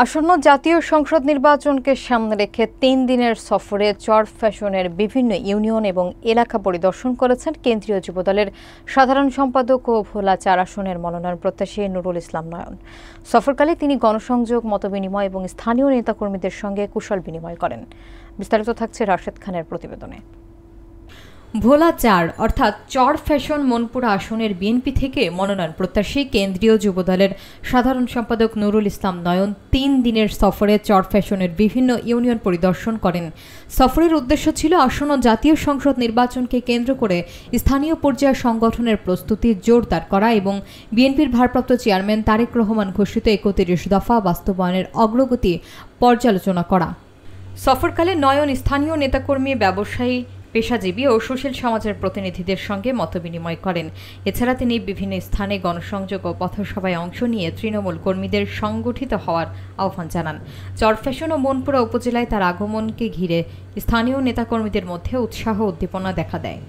আসন্ন জাতীয় সংসদ নির্বাচনকে সামনে রেখে ৩ দিনের সফরে চরফ্যাশনের বিভিন্ন ইউনিয়ন এবং এলাকা পরিদর্শন করেছেন কেন্দ্রীয় যুবদলের সাধারণ সম্পাদক ও ভোলা ৪ আসনের মনোনয়ন প্রত্যাশী নুরুল ইসলাম নয়ন। সফরকালে তিনি গণসংযোগ, মতবিনিময় এবং স্থানীয় নেতাকর্মীদের সঙ্গে কুশল বিনিময় করেন। বিস্তারিত থাকছে রাশেদ খানের প্রতিবেদনে। ভোলা ৪ অর্থাৎ চরফ্যাশন মনপুরা আসনের বিএনপি থেকে মনোনয়ন প্রত্যাশী কেন্দ্রীয় যুবদলের সাধারণ সম্পাদক নুরুল ইসলাম নয়ন ৩ দিনের সফরে চরফ্যাশনের বিভিন্ন ইউনিয়ন পরিদর্শন করেন। সফরের উদ্দেশ্য ছিল আসন্ন জাতীয় সংসদ নির্বাচনকে কেন্দ্র করে স্থানীয় পর্যায়ে সংগঠনের প্রস্তুতি জোরদার করা এবং বিএনপির ভারপ্রাপ্ত চেয়ারম্যান তারেক রহমান ঘোষিত ৩১ দফা বাস্তবায়নের অগ্রগতি পর্যালোচনা করা। সফরকালে নয়ন স্থানীয় নেতাকর্মী, ব্যবসায়ী, পেশাজীবী ও সুশীল সমাজের প্রতিনিধিদের সঙ্গে মতবিনিময় করেন। এছাড়া তিনি বিভিন্ন স্থানে গণসংযোগ ও পথসভায় অংশ নিয়ে তৃণমূল কর্মীদের সংগঠিত হওয়ার আহ্বান জানান। চরফ্যাশন ও মনপুরা উপজেলায় তার আগমনকে ঘিরে স্থানীয় নেতাকর্মীদের মধ্যে উৎসাহ উদ্দীপনা দেখা দেয়।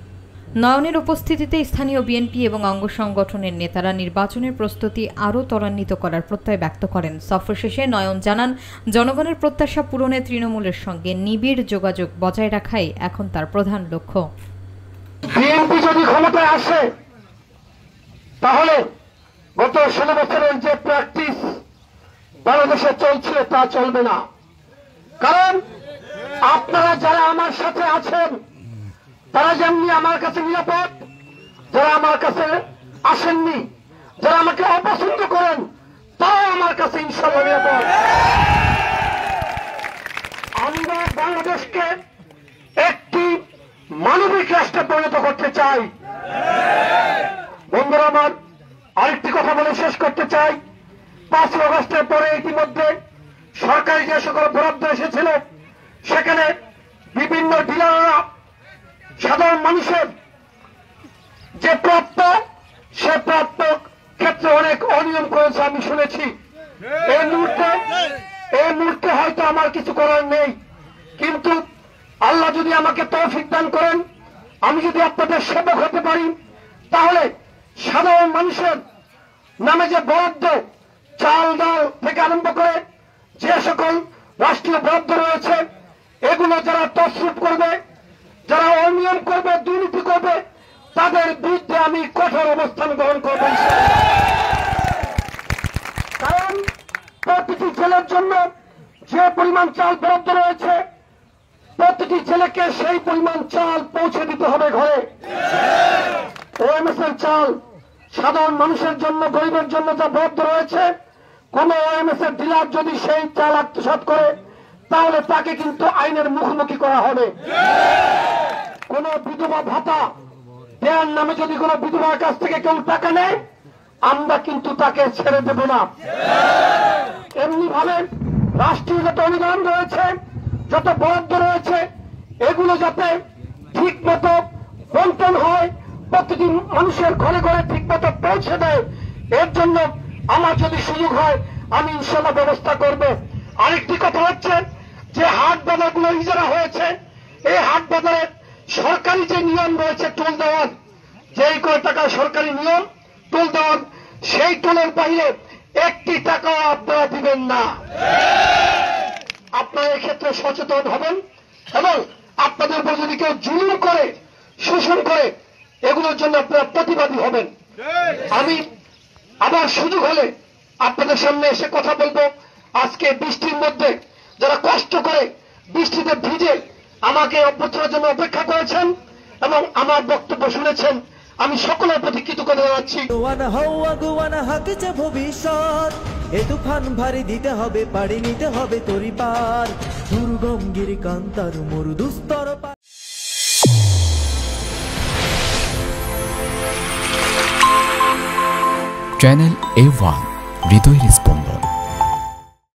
নয়নের উপস্থিতিতে স্থানীয় বিএনপি এবং অঙ্গ সংগঠনের নেতারা নির্বাচনের প্রস্তুতি আরও ত্বরান্বিত করার প্রত্যয় ব্যক্ত করেন। সফর শেষে নয়ন জানান, জনগণের প্রত্যাশা পূরণে তৃণমূলের সঙ্গে নিবিড় যোগাযোগ বজায় রাখাই এখন তার প্রধান লক্ষ্য। বিএনপি যদি ক্ষমতায় আসে তাহলে গত 16 বছরের যে প্র্যাকটিস বাংলাদেশে চলছিল তা চলবে না। কারণ আপনারা যারা আমার সাথে আছেন তারা যেমনি আমার কাছে নিরাপদ, যারা আমার কাছে আসেননি, যারা আমাকে অপছন্দ করেন তারাও আমার কাছে ইনশাআল্লাহ নিরাপদ। আমরা বাংলাদেশকে একটি মানবিক রাষ্ট্রে পরিণত করতে চাই। বন্ধুরা আমার, আরেকটি কথা বলে শেষ করতে চাই। ৫ আগস্টের পরে ইতিমধ্যে সরকারি যে সকল বরাদ্দ এসেছিল সেখানে বিভিন্ন ডিলাররা সাধারণ মানুষের যে প্রাপ্য সে প্রাপ্য ক্ষেত্রে অনেক অনিয়ম করেছে আমি শুনেছি। এই মুহূর্তে হয়তো আমার কিছু করার নেই, কিন্তু আল্লাহ যদি আমাকে তৌফিক দান করেন, আমি যদি আপনাদের সেবক হতে পারি, তাহলে সাধারণ মানুষের নামে যে বরাদ্দ, চাল ডাল থেকে আরম্ভ করে যে সকল রাষ্ট্রীয় বরাদ্দ রয়েছে এগুলো যারা তছরূপ করবে, যারা অনিয়ম করবে, দুর্নীতি করবে, তাদের বিরুদ্ধে আমি কঠোর অবস্থান গ্রহণ করব। কারণ প্রতিটি জেলার জন্য যে পরিমাণ চাল বরাদ্দ রয়েছে প্রতিটি জেলাকে সেই পরিমাণ চাল পৌঁছে দিতে হবে ঘরে। ওএমএস এর চাল সাধারণ মানুষের জন্য, গরিবের জন্য যা বরাদ্দ রয়েছে, কোন ওএমএস এর ডিলার যদি সেই চাল আত্মসাৎ করে তাহলে তাকে কিন্তু আইনের মুখোমুখি করা হবে। কোন বিধবা ভাতা দেওয়ার নামে যদি কোন বিধবার কাছ থেকে কেউ টাকা নেয় আমরা কিন্তু তাকে ছেড়ে দেব না। এমনি ভাবে রাষ্ট্রীয় যত অনুদান রয়েছে, যত বরাদ্দ রয়েছে এগুলো যাতে ঠিক মতো বন্টন হয়, প্রতিটি মানুষের ঘরে ঘরে ঠিক মতো পৌঁছে দেয়, এর জন্য আমার যদি সুযোগ হয় আমি ইনশাআল্লাহ ব্যবস্থা করব। আরেকটি কথা হচ্ছে যে হাট বাজারগুলো ইজারা হয়েছে, এই হাট বাজারে সরকারি যে নিয়ম রয়েছে টোল দেওয়ার, যেই কয় টাকা সরকারি নিয়ম টোল দেওয়ার, সেই টোলের বাইরে 1টি টাকাও আপনারা দিবেন না। আপনারা এক্ষেত্রে সচেতন হবেন এবং আপনাদের উপর যদি কেউ জুলুম করে, শোষণ করে, এগুলোর জন্য আপনারা প্রতিবাদী হবেন। আমি আবার সুযোগ হলে আপনাদের সামনে এসে কথা বলবো। আজকে বৃষ্টির মধ্যে যারা কষ্ট করে বৃষ্টিতে ভিজে আমাকে অভ্যর্থনার জন্য অপেক্ষা করেছেন এবং আমার বক্তব্য শুনেছেন, আমি সকলের প্রতি কৃতজ্ঞতা জানাচ্ছি। ভবিষ্যৎ এ তুফান ভারী দিতে হবে, পাড়ি নিতে হবে তরি পার, দুর্গম গিরি কান্তার মরু দুস্তর। চ্যানেল A1 হৃদয়ের স্পন্দন।